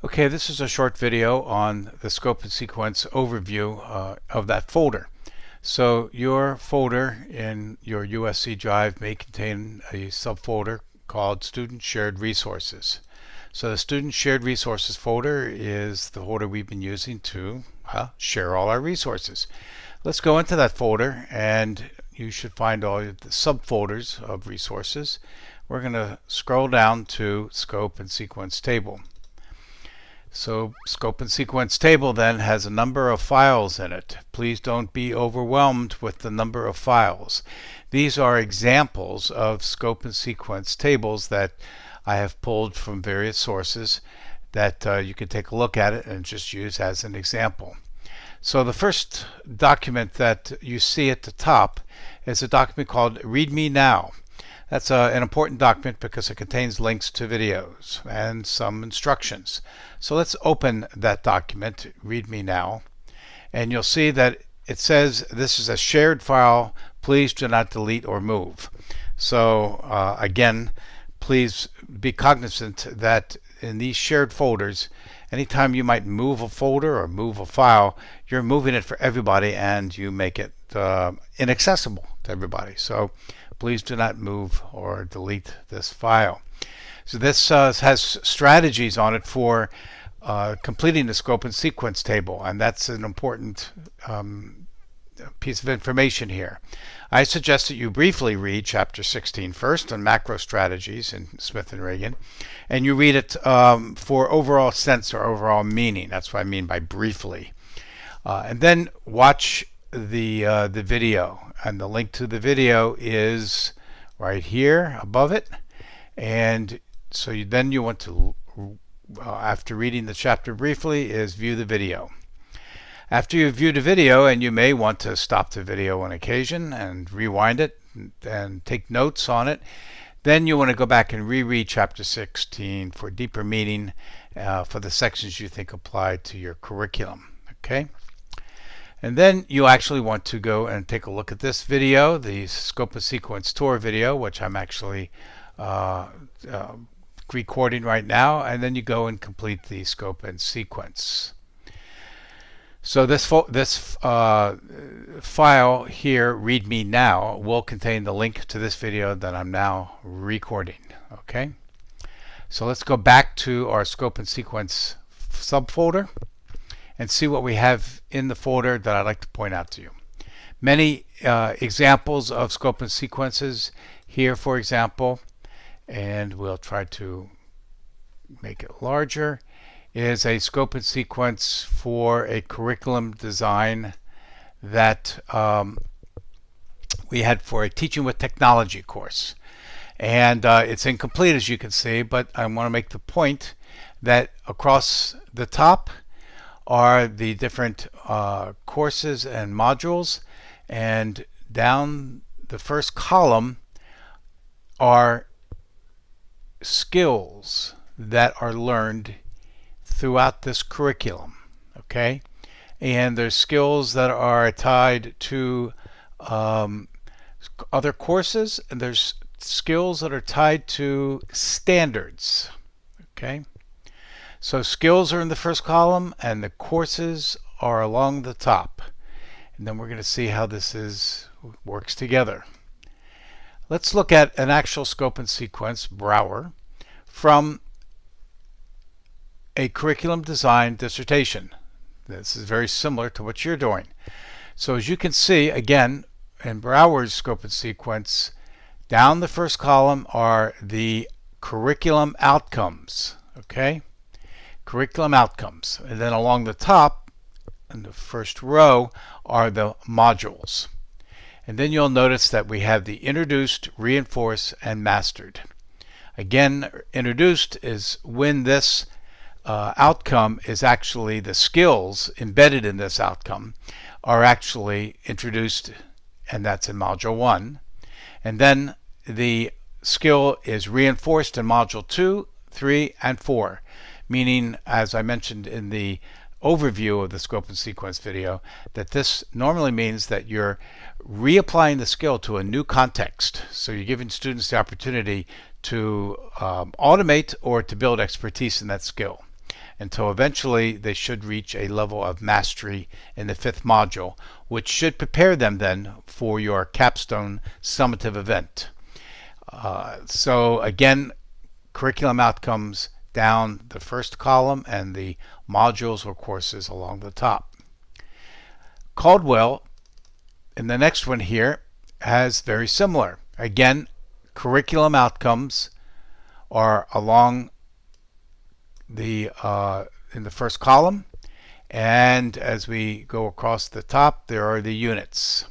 Okay, this is a short video on the scope and sequence overview of that folder. So your folder in your USC Drive may contain a subfolder called Student Shared Resources. So the Student Shared Resources folder is the folder we've been using to share all our resources. Let's go into that folder and you should find all the subfolders of resources. We're going to scroll down to Scope and Sequence Table. So Scope and Sequence Table then has a number of files in it. Please don't be overwhelmed with the number of files. These are examples of Scope and Sequence tables that I have pulled from various sources that you can take a look at it and just use as an example. So the first document that you see at the top is a document called README Now. That's an important document because it contains links to videos and some instructions. So let's open that document, README Now, and you'll see that it says this is a shared file. Please do not delete or move. So again, please be cognizant that in these shared folders, anytime you might move a folder or move a file, you're moving it for everybody and you make it inaccessible to everybody. So please do not move or delete this file. So this has strategies on it for completing the scope and sequence table, and that's an important piece of information here. I suggest that you briefly read Chapter 16 first on macro strategies in Smith and Reagan, and you read it for overall sense or overall meaning. That's what I mean by briefly. And then watch the video, and the link to the video is right here above it. And so then you want to, after reading the chapter briefly, is view the video. After you've viewed a video, and you may want to stop the video on occasion and rewind it and take notes on it, then you want to go back and reread Chapter 16 for deeper meaning for the sections you think apply to your curriculum. Okay? And then you actually want to go and take a look at this video, the Scope and Sequence Tour video, which I'm actually recording right now, and then you go and complete the scope and sequence. So this file here, README Now, will contain the link to this video that I'm now recording. Okay? So let's go back to our scope and sequence subfolder and see what we have in the folder that I'd like to point out to you. Many examples of scope and sequences here, for example, and we'll try to make it larger, is a scope and sequence for a curriculum design that we had for a Teaching with Technology course. And it's incomplete, as you can see, but I want to make the point that across the top are the different courses and modules, and down the first column are skills that are learned throughout this curriculum. Okay? And there's skills that are tied to other courses, and there's skills that are tied to standards. Okay? So skills are in the first column and the courses are along the top. And then we're going to see how this works together. Let's look at an actual scope and sequence, Brouwer, from a curriculum design dissertation. This is very similar to what you're doing. So as you can see, again, in Brouwer's scope and sequence, down the first column are the curriculum outcomes. Okay? Curriculum outcomes. And then along the top, in the first row, are the modules. And then you'll notice that we have the introduced, reinforced, and mastered. Again, introduced is when this outcome is actually, the skills embedded in this outcome are actually introduced, and that's in Module 1. And then the skill is reinforced in Module 2, 3, and 4. Meaning, as I mentioned in the overview of the scope and sequence video, that this normally means that you're reapplying the skill to a new context. So you're giving students the opportunity to automate or to build expertise in that skill. until eventually they should reach a level of mastery in the 5th module, which should prepare them then for your capstone summative event. So again, curriculum outcomes down the first column and the modules or courses along the top. Caldwell, in the next one here, has very similar. Again, curriculum outcomes are along the in the first column, and as we go across the top, there are the units.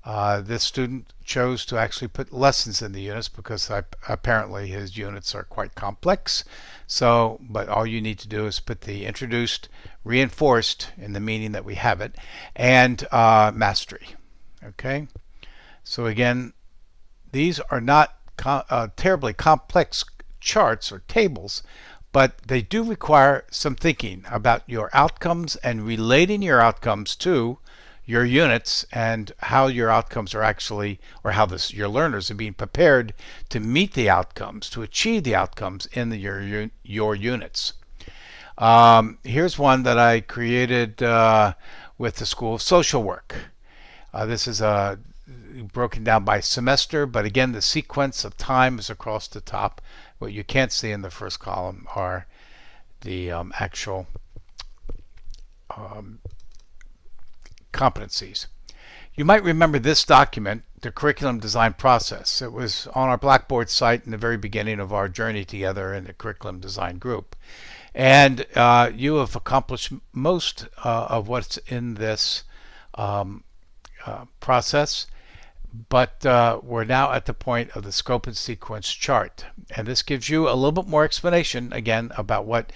This student chose to actually put lessons in the units because apparently his units are quite complex. So, but all you need to do is put the introduced, reinforced in the meaning that we have it, and mastery. Okay. So again, these are not terribly complex charts or tables, but they do require some thinking about your outcomes and relating your outcomes to your units and how your outcomes are actually, or how your learners are being prepared to meet the outcomes, to achieve the outcomes in your units. Here's one that I created with the School of Social Work. This is broken down by semester, but again, the sequence of time is across the top. What you can't see in the first column are the actual competencies. You might remember this document, the curriculum design process. It was on our Blackboard site in the very beginning of our journey together in the curriculum design group. And you have accomplished most of what's in this process, but we're now at the point of the scope and sequence chart. And this gives you a little bit more explanation, again, about what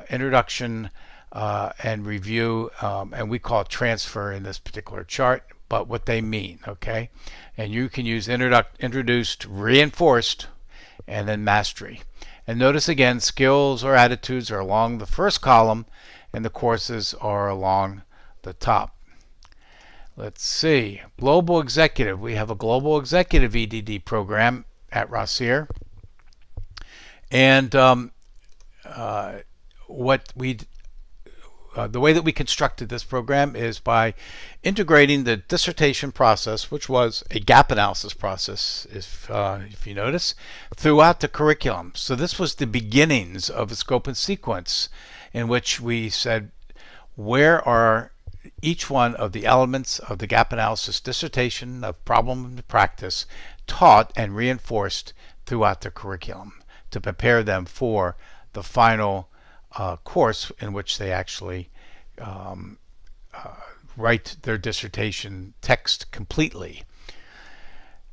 introduction and review, and we call it transfer in this particular chart, but what they mean, okay? And you can use introduced, reinforced, and then mastery. And notice again, skills or attitudes are along the first column, and the courses are along the top. Let's see, Global Executive. We have a Global Executive EDD program at Rossier. And the way that we constructed this program is by integrating the dissertation process, which was a gap analysis process, if you notice, throughout the curriculum. So this was the beginnings of a scope and sequence in which we said, where are each one of the elements of the gap analysis dissertation of problem to practice taught and reinforced throughout the curriculum to prepare them for the final course in which they actually write their dissertation text completely.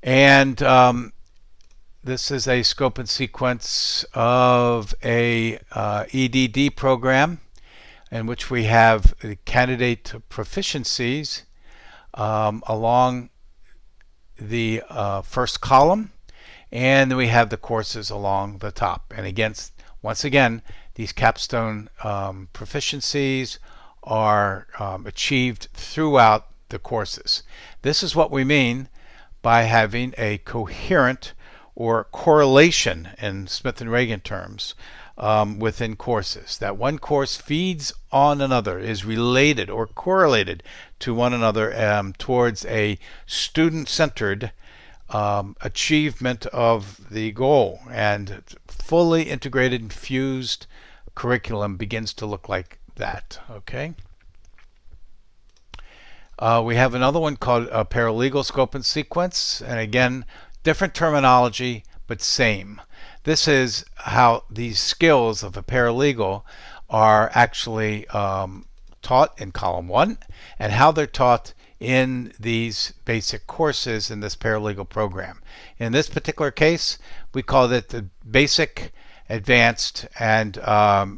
And this is a scope and sequence of a EDD program in which we have the candidate proficiencies along the first column, and then we have the courses along the top. And again, once again, these capstone proficiencies are achieved throughout the courses. This is what we mean by having a coherent or correlation in Smith and Reagan terms within courses. That one course feeds on another, is related or correlated to one another towards a student-centered achievement of the goal. And fully integrated and fused curriculum begins to look like that. Okay. We have another one called a paralegal scope and sequence, and again, different terminology, but same. This is how these skills of a paralegal are actually taught in column 1 and how they're taught in these basic courses in this paralegal program. In this particular case, we call it the basic, advanced, and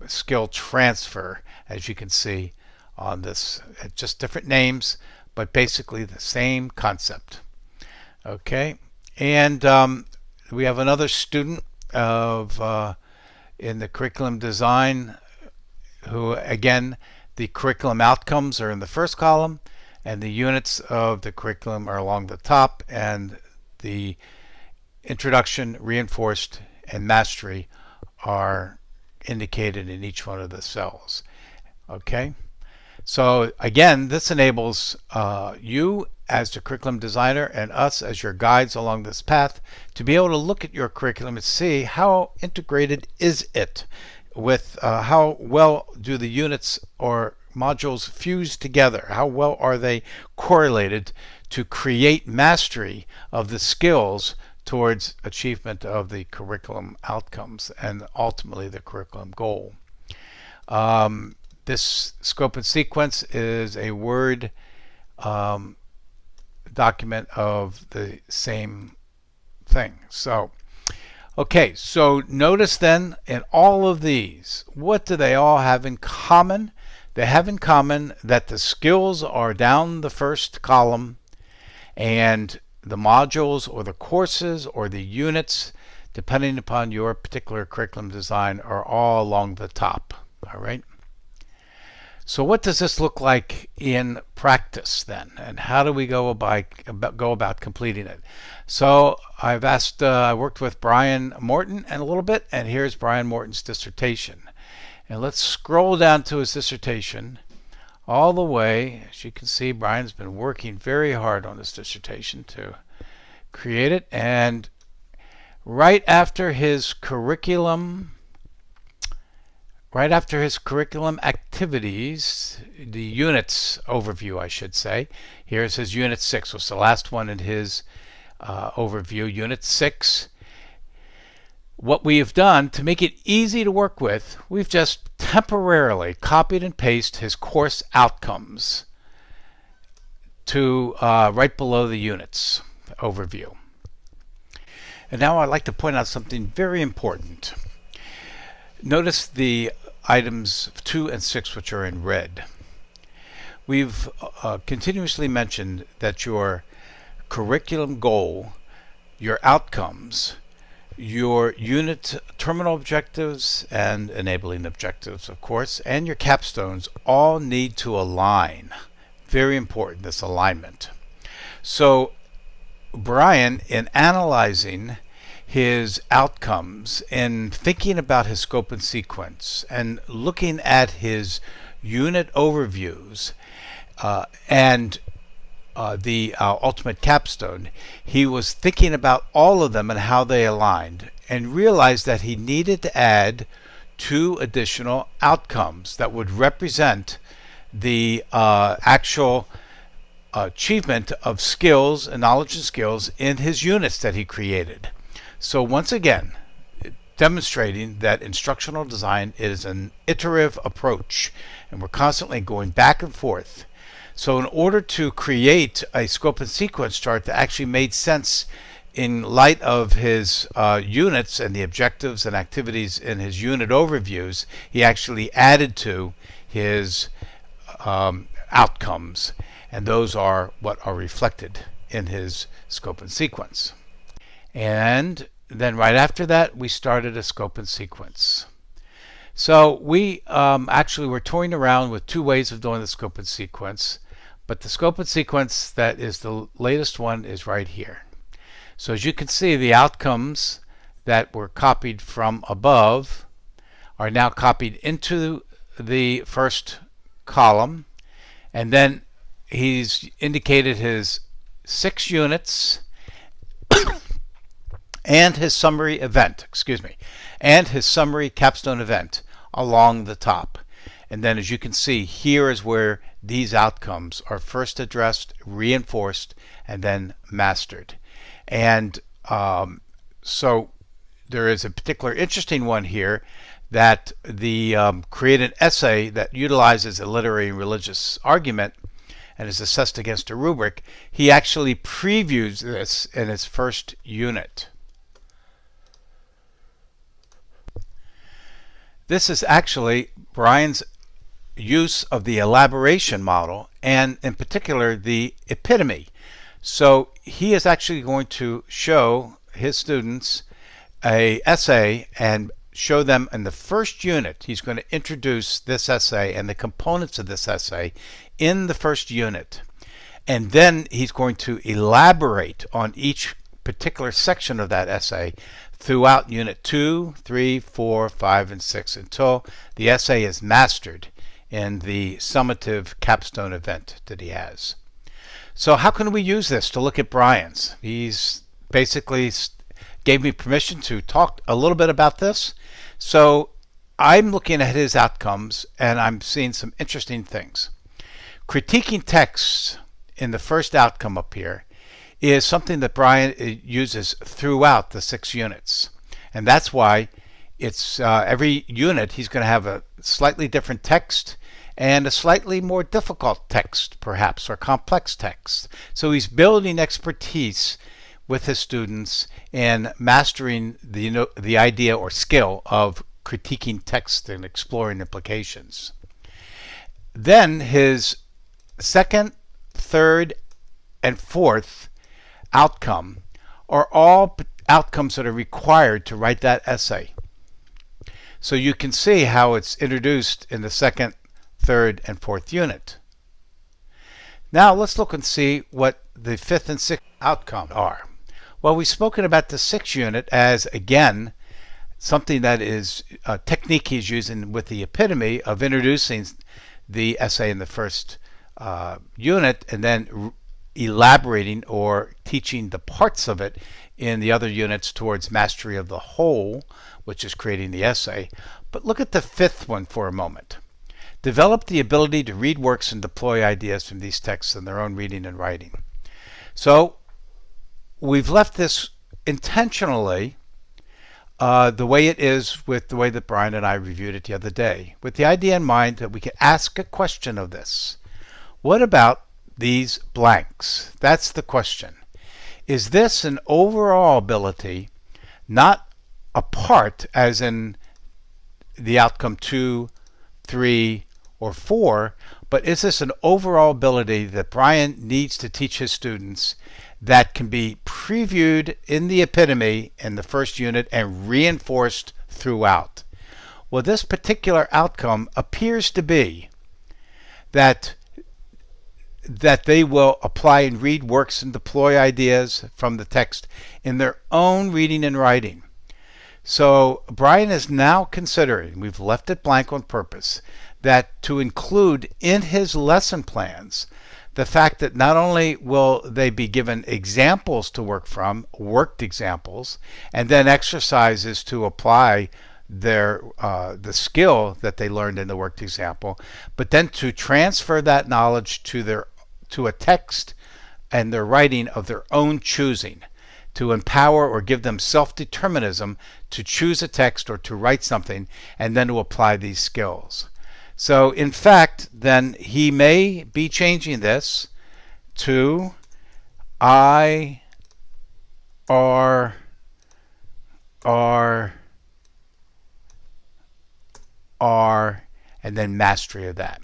skill transfer, as you can see on this. Just different names, but basically the same concept. Okay, and we have another student of in the curriculum design who, again, the curriculum outcomes are in the first column and the units of the curriculum are along the top, and the introduction, reinforced, and mastery are indicated in each one of the cells. Okay, so again, this enables you as the curriculum designer and us as your guides along this path to be able to look at your curriculum and see how integrated is it with how well do the units or modules fuse together, how well are they correlated to create mastery of the skills towards achievement of the curriculum outcomes and ultimately the curriculum goal. This scope and sequence is a Word document of the same thing. So, okay, so notice then in all of these, what do they all have in common? They have in common that the skills are down the first column and the modules or the courses or the units, depending upon your particular curriculum design, are all along the top. All right. So what does this look like in practice then, and how do we go about completing it? So I've asked, I worked with Brian Morton a little bit, and here's Brian Morton's dissertation. And let's scroll down to his dissertation all the way. As you can see, Brian's been working very hard on this dissertation to create it, and right after his curriculum activities, the units overview, I should say. Here's his Unit 6, was the last one in his overview, Unit 6. What we have done to make it easy to work with, we've just temporarily copied and pasted his course outcomes to right below the units overview. And now I'd like to point out something very important. Notice the items 2 and 6, which are in red. We've continuously mentioned that your curriculum goal, your outcomes, your unit terminal objectives and enabling objectives, of course, and your capstones all need to align. Very important, this alignment. So Brian, in analyzing his outcomes and thinking about his scope and sequence and looking at his unit overviews and the ultimate capstone, he was thinking about all of them and how they aligned, and realized that he needed to add 2 additional outcomes that would represent the actual achievement of skills and knowledge and skills in his units that he created. So once again, demonstrating that instructional design is an iterative approach, and we're constantly going back and forth. So in order to create a scope and sequence chart that actually made sense in light of his units and the objectives and activities in his unit overviews, he actually added to his outcomes, and those are what are reflected in his scope and sequence. And then right after that, we started a scope and sequence. So we actually were toying around with 2 ways of doing the scope and sequence, but the scope and sequence that is the latest one is right here. So as you can see, the outcomes that were copied from above are now copied into the first column, and then he's indicated his 6 units and his summary event, and his summary capstone event along the top. And then as you can see, here is where these outcomes are first addressed, reinforced, and then mastered. And so there is a particular interesting one here that the create an essay that utilizes a literary and religious argument and is assessed against a rubric. He actually previews this in his first unit. This is actually Brian's use of the elaboration model, and in particular the epitome. So he is actually going to show his students an essay and show them in the first unit. He's going to introduce this essay and the components of this essay in the first unit. And then he's going to elaborate on each particular section of that essay throughout Unit 2, 3, 4, 5, and 6 until the essay is mastered in the summative capstone event that he has. So how can we use this to look at Brian's? He's basically gave me permission to talk a little bit about this. So I'm looking at his outcomes and I'm seeing some interesting things. Critiquing texts in the first outcome up here is something that Brian uses throughout the 6 units. And that's why it's every unit he's going to have a slightly different text and a slightly more difficult text, perhaps, or complex text. So he's building expertise with his students in mastering the idea or skill of critiquing text and exploring implications. Then his second, third, and fourth outcome are all outcomes that are required to write that essay. So you can see how it's introduced in the second, third, and fourth unit. Now let's look and see what the fifth and sixth outcomes are. Well, we've spoken about the sixth unit as, again, something that is a technique he's using with the epitome of introducing the essay in the first unit and then elaborating or teaching the parts of it in the other units towards mastery of the whole, which is creating the essay. But look at the fifth one for a moment. Develop the ability to read works and deploy ideas from these texts in their own reading and writing. So we've left this intentionally the way it is with the way that Brian and I reviewed it the other day, with the idea in mind that we can ask a question of this. What about these blanks? That's the question. Is this an overall ability, not a part as in the outcome 2, 3, or 4, but is this an overall ability that Brian needs to teach his students that can be previewed in the epitome in the first unit and reinforced throughout? Well, this particular outcome appears to be that they will apply and read works and deploy ideas from the text in their own reading and writing. So Brian is now considering, we've left it blank on purpose, that to include in his lesson plans the fact that not only will they be given examples to work from, worked examples, and then exercises to apply their the skill that they learned in the worked example, but then to transfer that knowledge to a text and their writing of their own choosing, to empower or give them self-determinism to choose a text or to write something and then to apply these skills. So in fact, then he may be changing this to I, R, R, R, and then mastery of that.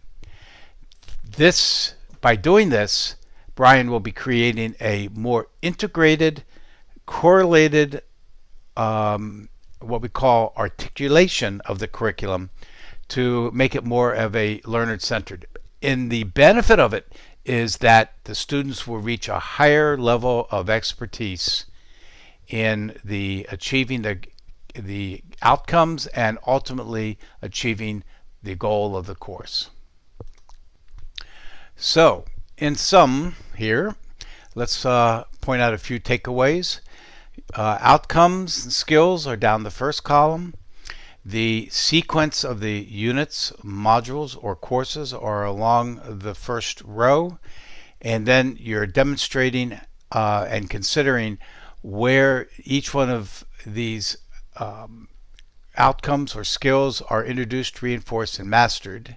By doing this, Brian will be creating a more integrated, correlated, what we call articulation of the curriculum to make it more of a learner-centered. And the benefit of it is that the students will reach a higher level of expertise in achieving the outcomes and ultimately achieving the goal of the course. So, in sum here, let's point out a few takeaways. Outcomes and skills are down the first column. The sequence of the units, modules, or courses are along the first row. And then you're demonstrating and considering where each one of these outcomes or skills are introduced, reinforced, and mastered.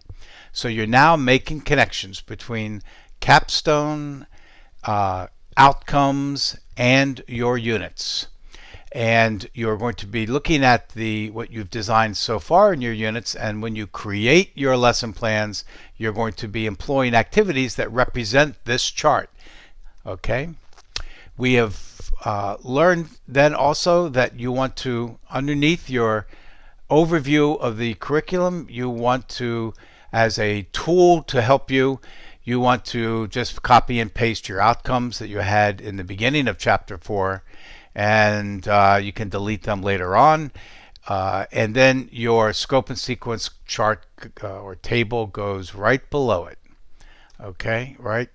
So you're now making connections between capstone, outcomes, and your units. And you're going to be looking at what you've designed so far in your units, and when you create your lesson plans, you're going to be employing activities that represent this chart. Okay? We have learned then also that you want to, underneath your overview of the curriculum, you want to, as a tool to help you, you want to just copy and paste your outcomes that you had in the beginning of chapter 4, and you can delete them later on. And then your scope and sequence chart or table goes right below it. Okay, right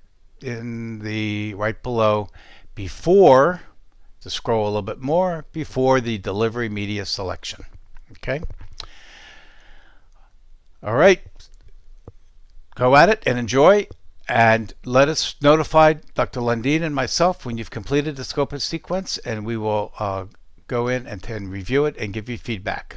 below, before, to scroll a little bit more, before the delivery media selection. Okay. All right. Go at it and enjoy, and let us notify Dr. Lundin and myself when you've completed the scope and sequence, and we will go in and review it and give you feedback.